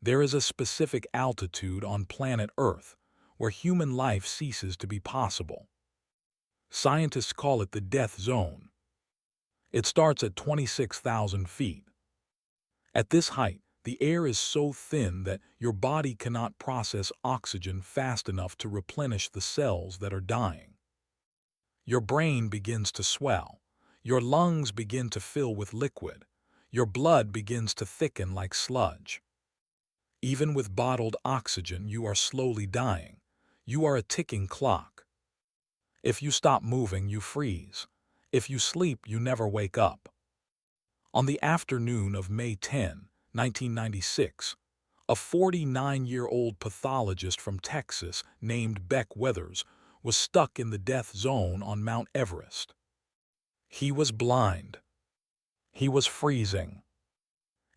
There is a specific altitude on planet Earth where human life ceases to be possible. Scientists call it the death zone. It starts at 26,000 feet. At this height, the air is so thin that your body cannot process oxygen fast enough to replenish the cells that are dying. Your brain begins to swell. Your lungs begin to fill with liquid. Your blood begins to thicken like sludge. Even with bottled oxygen, you are slowly dying. You are a ticking clock. If you stop moving, you freeze. If you sleep, you never wake up. On the afternoon of May 10, 1996, a 49-year-old pathologist from Texas named Beck Weathers was stuck in the death zone on Mount Everest. He was blind. He was freezing.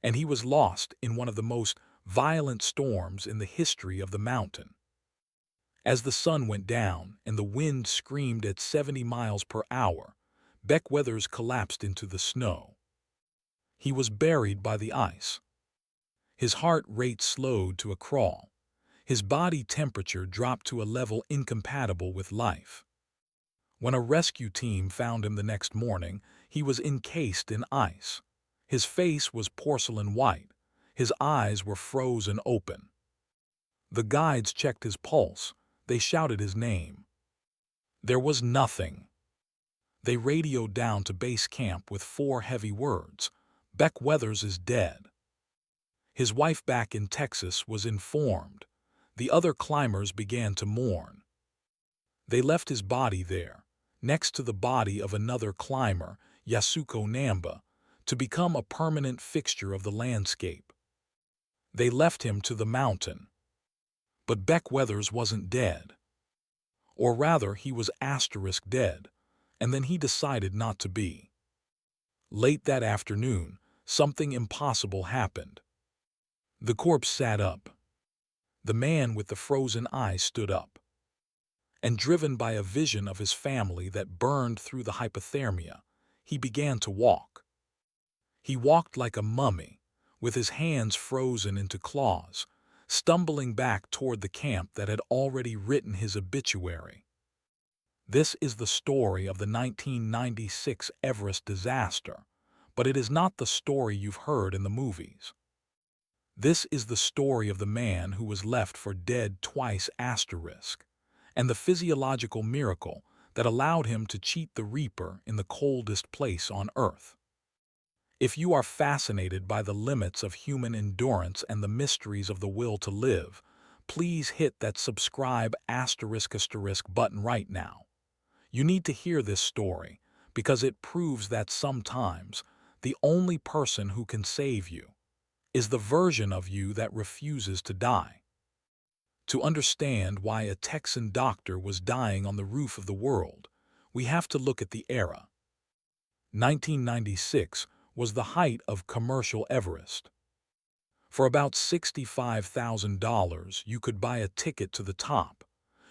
And he was lost in one of the most violent storms in the history of the mountain. As the sun went down and the wind screamed at 70 miles per hour, Beck Weathers collapsed into the snow. He was buried by the ice. His heart rate slowed to a crawl. His body temperature dropped to a level incompatible with life. When a rescue team found him the next morning, he was encased in ice. His face was porcelain white. His eyes were frozen open. The guides checked his pulse. They shouted his name. There was nothing. They radioed down to base camp with 4 heavy words: Beck Weathers is dead. His wife back in Texas was informed. The other climbers began to mourn. They left his body there, next to the body of another climber, Yasuko Namba, to become a permanent fixture of the landscape. They left him to the mountain. But Beck Weathers wasn't dead. Or rather, he was *dead, and then he decided not to be. Late that afternoon, something impossible happened. The corpse sat up. The man with the frozen eye stood up. And driven by a vision of his family that burned through the hypothermia, he began to walk. He walked like a mummy, with his hands frozen into claws, stumbling back toward the camp that had already written his obituary. This is the story of the 1996 Everest disaster, but it is not the story you've heard in the movies. This is the story of the man who was left for dead twice and the physiological miracle that allowed him to cheat the Reaper in the coldest place on Earth. If you are fascinated by the limits of human endurance and the mysteries of the will to live, please hit that subscribe * button right now. You need to hear this story because it proves that sometimes the only person who can save you is the version of you that refuses to die. To understand why a Texan doctor was dying on the roof of the world, we have to look at the era. 1996 was the height of commercial Everest. For about $65,000, you could buy a ticket to the top.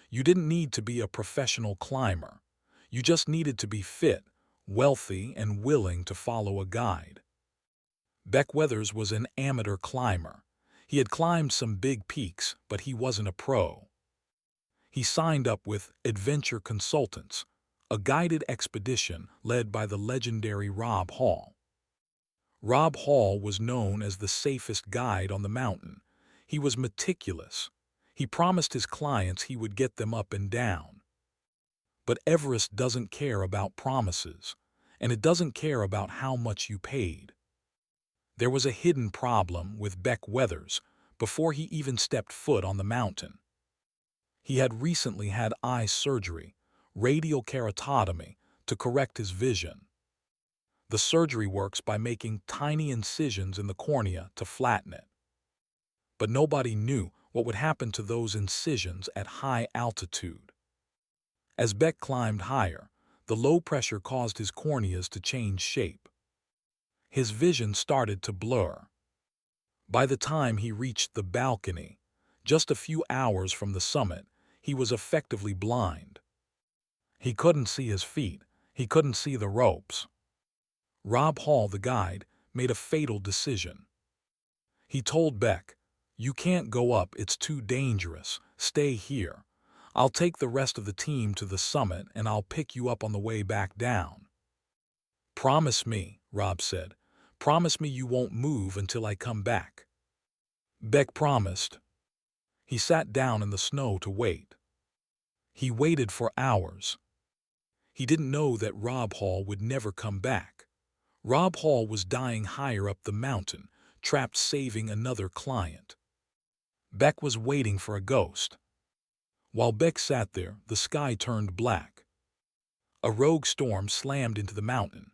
You didn't need to be a professional climber. You just needed to be fit, wealthy, and willing to follow a guide. Beck Weathers was an amateur climber. He had climbed some big peaks, but he wasn't a pro. He signed up with Adventure Consultants, a guided expedition led by the legendary Rob Hall. Rob Hall was known as the safest guide on the mountain. He was meticulous. He promised his clients he would get them up and down. But Everest doesn't care about promises, and it doesn't care about how much you paid. There was a hidden problem with Beck Weathers before he even stepped foot on the mountain. He had recently had eye surgery, radial keratotomy, to correct his vision. The surgery works by making tiny incisions in the cornea to flatten it. But nobody knew what would happen to those incisions at high altitude. As Beck climbed higher, the low pressure caused his corneas to change shape. His vision started to blur. By the time he reached the balcony, just a few hours from the summit, he was effectively blind. He couldn't see his feet. He couldn't see the ropes. Rob Hall, the guide, made a fatal decision. He told Beck, "You can't go up, it's too dangerous. Stay here. I'll take the rest of the team to the summit and I'll pick you up on the way back down." "Promise me," Rob said. "Promise me you won't move until I come back." Beck promised. He sat down in the snow to wait. He waited for hours. He didn't know that Rob Hall would never come back. Rob Hall was dying higher up the mountain, trapped saving another client. Beck was waiting for a ghost. While Beck sat there, the sky turned black. A rogue storm slammed into the mountain.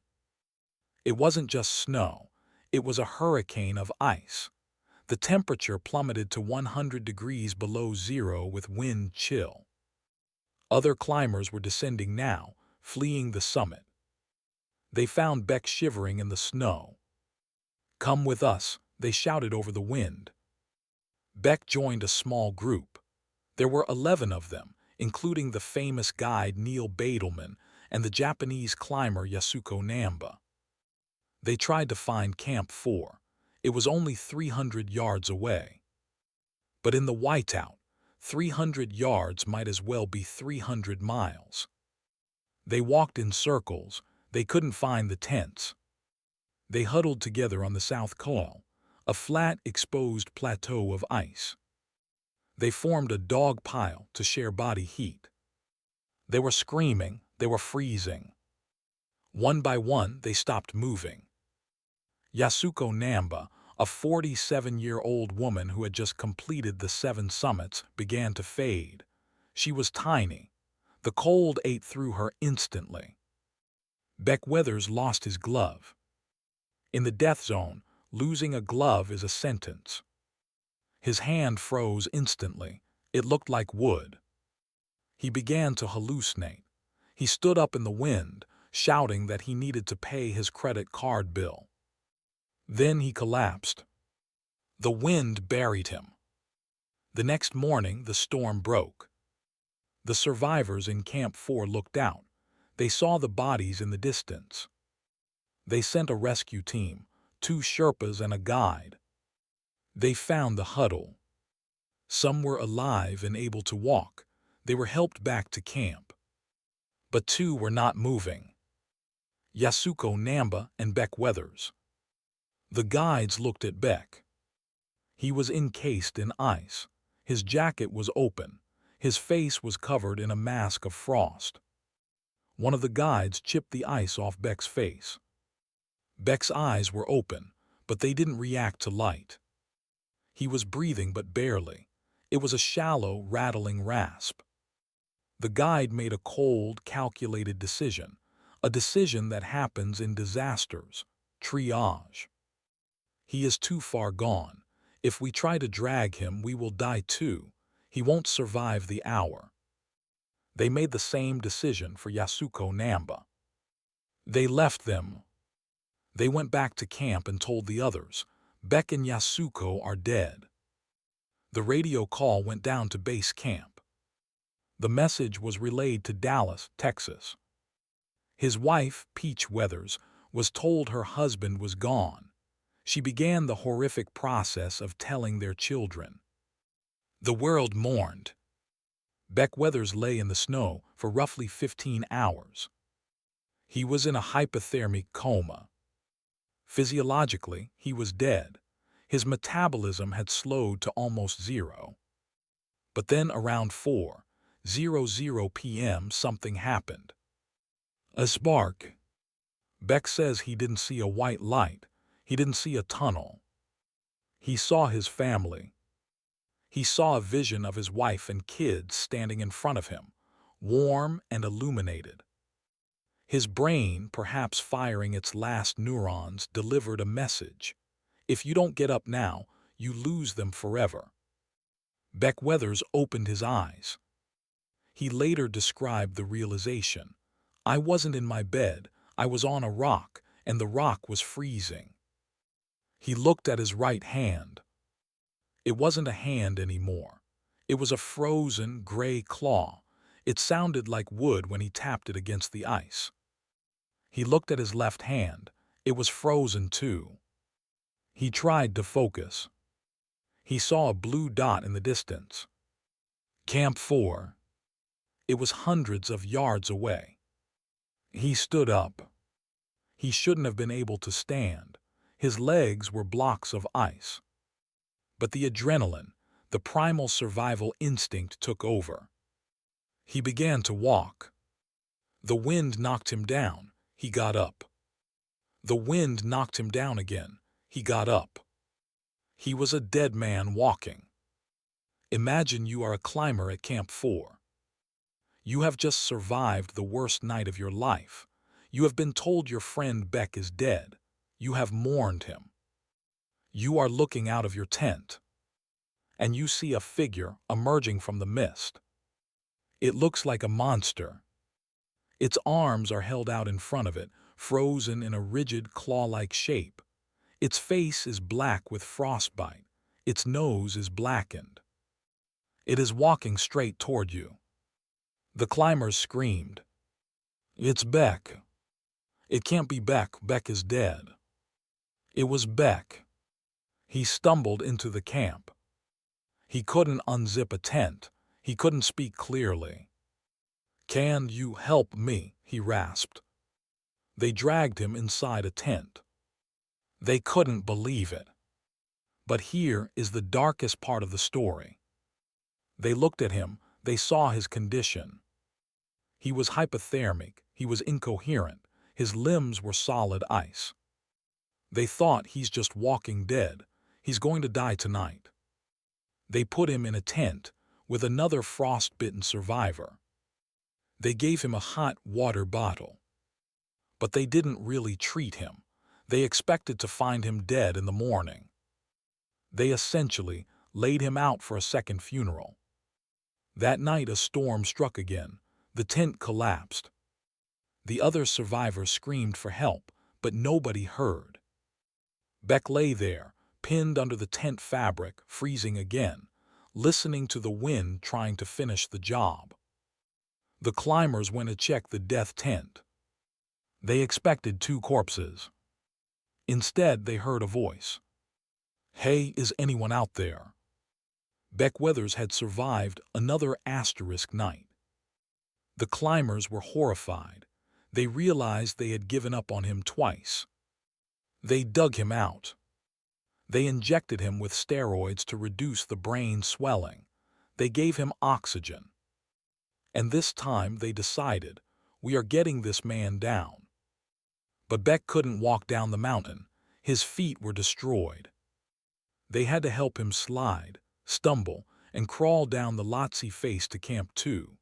It wasn't just snow, it was a hurricane of ice. The temperature plummeted to 100 degrees below zero with wind chill. Other climbers were descending now, fleeing the summit. They found Beck shivering in the snow. "Come with us," they shouted over the wind. Beck joined a small group. There were 11 of them, including the famous guide Neil Badelman and the Japanese climber Yasuko Namba. They tried to find Camp 4. It was only 300 yards away. But in the whiteout, 300 yards might as well be 300 miles. They walked in circles. They couldn't find the tents. They huddled together on the South Col, a flat, exposed plateau of ice. They formed a dog pile to share body heat. They were screaming. They were freezing. One by one, they stopped moving. Yasuko Namba, a 47-year-old woman who had just completed the 7 summits, began to fade. She was tiny. The cold ate through her instantly. Beck Weathers lost his glove. In the death zone, losing a glove is a sentence. His hand froze instantly. It looked like wood. He began to hallucinate. He stood up in the wind, shouting that he needed to pay his credit card bill. Then he collapsed. The wind buried him. The next morning, the storm broke. The survivors in Camp 4 looked out. They saw the bodies in the distance. They sent a rescue team, 2 Sherpas and a guide. They found the huddle. Some were alive and able to walk. They were helped back to camp. But 2 were not moving. Yasuko Namba and Beck Weathers. The guides looked at Beck. He was encased in ice. His jacket was open. His face was covered in a mask of frost. One of the guides chipped the ice off Beck's face. Beck's eyes were open, but they didn't react to light. He was breathing but barely. It was a shallow, rattling rasp. The guide made a cold, calculated decision, a decision that happens in disasters, triage. He is too far gone. If we try to drag him, we will die too. He won't survive the hour. They made the same decision for Yasuko Namba. They left them. They went back to camp and told the others, "Beck and Yasuko are dead." The radio call went down to base camp. The message was relayed to Dallas, Texas. His wife, Peach Weathers, was told her husband was gone. She began the horrific process of telling their children. The world mourned. Beck Weathers lay in the snow for roughly 15 hours. He was in a hypothermic coma. Physiologically, he was dead. His metabolism had slowed to almost zero. But then around 4:00 p.m. something happened. A spark. Beck says he didn't see a white light. He didn't see a tunnel. He saw his family. He saw a vision of his wife and kids standing in front of him, warm and illuminated. His brain, perhaps firing its last neurons, delivered a message. If you don't get up now, you lose them forever. Beck Weathers opened his eyes. He later described the realization. "I wasn't in my bed. I was on a rock, and the rock was freezing." He looked at his right hand. It wasn't a hand anymore. It was a frozen, gray claw. It sounded like wood when he tapped it against the ice. He looked at his left hand. It was frozen too. He tried to focus. He saw a blue dot in the distance. Camp 4. It was hundreds of yards away. He stood up. He shouldn't have been able to stand. His legs were blocks of ice. But the adrenaline, the primal survival instinct took over. He began to walk. The wind knocked him down. He got up. The wind knocked him down again. He got up. He was a dead man walking. Imagine you are a climber at Camp 4. You have just survived the worst night of your life. You have been told your friend Beck is dead. You have mourned him. You are looking out of your tent, and you see a figure emerging from the mist. It looks like a monster. Its arms are held out in front of it, frozen in a rigid claw-like shape. Its face is black with frostbite. Its nose is blackened. It is walking straight toward you. The climbers screamed. "It's Beck. It can't be Beck. Beck is dead." It was Beck. He stumbled into the camp. He couldn't unzip a tent. He couldn't speak clearly. "Can you help me?" he rasped. They dragged him inside a tent. They couldn't believe it. But here is the darkest part of the story. They looked at him. They saw his condition. He was hypothermic. He was incoherent. His limbs were solid ice. They thought, he's just walking dead. He's going to die tonight. They put him in a tent with another frostbitten survivor. They gave him a hot water bottle. But they didn't really treat him. They expected to find him dead in the morning. They essentially laid him out for a second funeral. That night a storm struck again. The tent collapsed. The other survivors screamed for help, but nobody heard. Beck lay there, pinned under the tent fabric, freezing again, listening to the wind trying to finish the job. The climbers went to check the death tent. They expected 2 corpses. Instead, they heard a voice. "Hey, is anyone out there?" Beck Weathers had survived another asterisk night. The climbers were horrified. They realized they had given up on him twice. They dug him out. They injected him with steroids to reduce the brain swelling. They gave him oxygen. And this time they decided, we are getting this man down. But Beck couldn't walk down the mountain. His feet were destroyed. They had to help him slide, stumble, and crawl down the Lhotse face to Camp 2.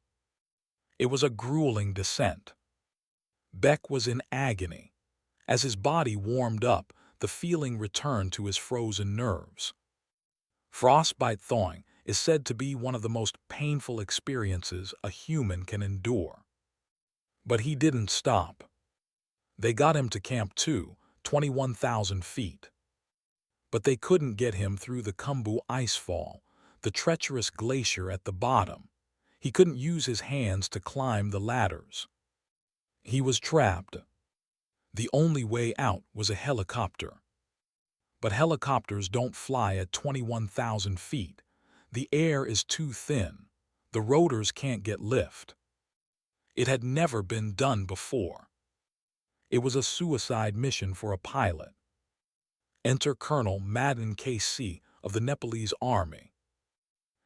It was a grueling descent. Beck was in agony. As his body warmed up, the feeling returned to his frozen nerves. Frostbite thawing is said to be one of the most painful experiences a human can endure. But he didn't stop. They got him to Camp 2, 21,000 feet. But they couldn't get him through the Khumbu icefall, the treacherous glacier at the bottom. He couldn't use his hands to climb the ladders. He was trapped. The only way out was a helicopter. But helicopters don't fly at 21,000 feet. The air is too thin. The rotors can't get lift. It had never been done before. It was a suicide mission for a pilot. Enter Colonel Madan KC of the Nepalese Army.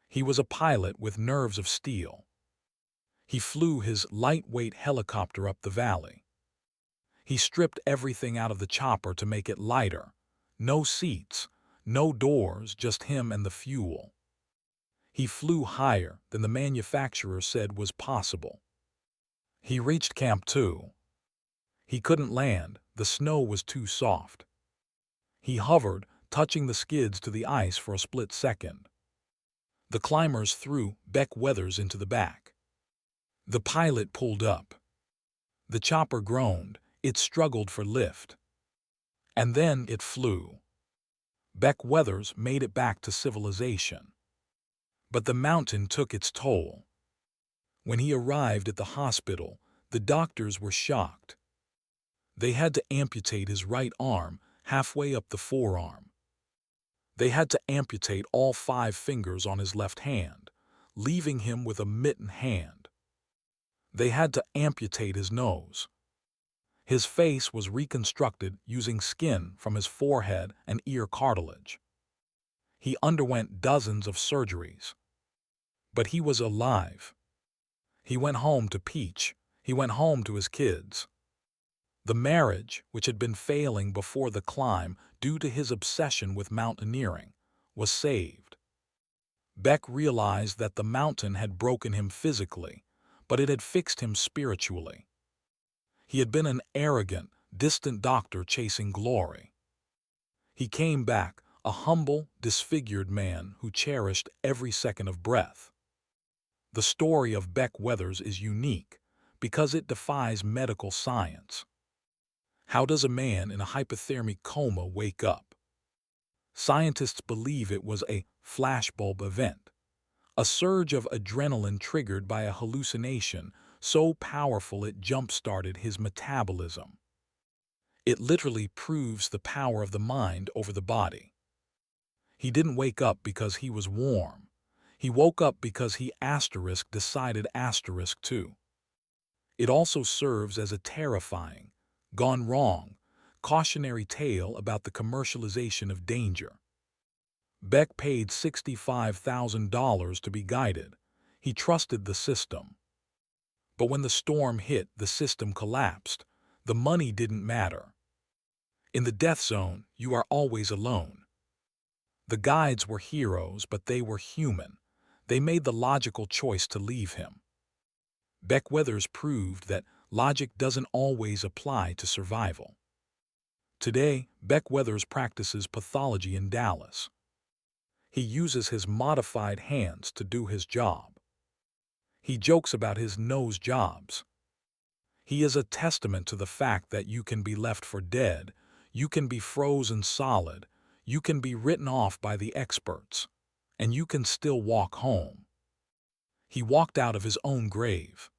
He was a pilot with nerves of steel. He flew his lightweight helicopter up the valley. He stripped everything out of the chopper to make it lighter. No seats, no doors, just him and the fuel. He flew higher than the manufacturer said was possible. He reached Camp 2. He couldn't land. The snow was too soft. He hovered, touching the skids to the ice for a split second. The climbers threw Beck Weathers into the back. The pilot pulled up. The chopper groaned. It struggled for lift. And then it flew. Beck Weathers made it back to civilization. But the mountain took its toll. When he arrived at the hospital, the doctors were shocked. They had to amputate his right arm halfway up the forearm. They had to amputate all 5 fingers on his left hand, leaving him with a mittened hand. They had to amputate his nose. His face was reconstructed using skin from his forehead and ear cartilage. He underwent dozens of surgeries. But he was alive. He went home to Peach. He went home to his kids. The marriage, which had been failing before the climb due to his obsession with mountaineering, was saved. Beck realized that the mountain had broken him physically, but it had fixed him spiritually. He had been an arrogant, distant doctor chasing glory. He came back, a humble, disfigured man who cherished every second of breath. The story of Beck Weathers is unique because it defies medical science. How does a man in a hypothermic coma wake up? Scientists believe it was a flashbulb event, a surge of adrenaline triggered by a hallucination so powerful it jump-started his metabolism. It literally proves the power of the mind over the body. He didn't wake up because he was warm. He woke up because he decided too. It also serves as a terrifying, gone wrong, cautionary tale about the commercialization of danger. Beck paid $65,000 to be guided. He trusted the system. But when the storm hit, the system collapsed. The money didn't matter. In the death zone, you are always alone. The guides were heroes, but they were human. They made the logical choice to leave him. Beck Weathers proved that logic doesn't always apply to survival. Today, Beck Weathers practices pathology in Dallas. He uses his modified hands to do his job. He jokes about his nose jobs. He is a testament to the fact that you can be left for dead, you can be frozen solid, you can be written off by the experts, and you can still walk home. He walked out of his own grave.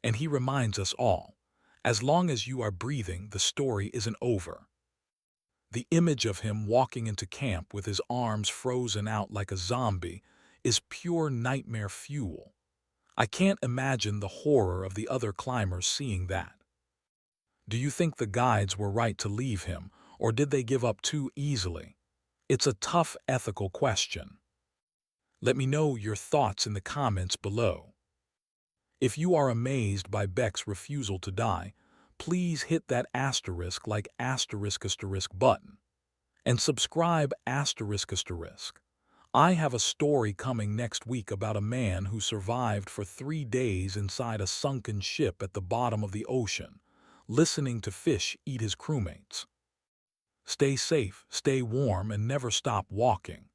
And he reminds us all, as long as you are breathing, the story isn't over. The image of him walking into camp with his arms frozen out like a zombie is pure nightmare fuel. I can't imagine the horror of the other climbers seeing that. Do you think the guides were right to leave him, or did they give up too easily? It's a tough ethical question. Let me know your thoughts in the comments below. If you are amazed by Beck's refusal to die, please hit that *** button and subscribe ***. I have a story coming next week about a man who survived for 3 days inside a sunken ship at the bottom of the ocean, listening to fish eat his crewmates. Stay safe, stay warm, and never stop walking.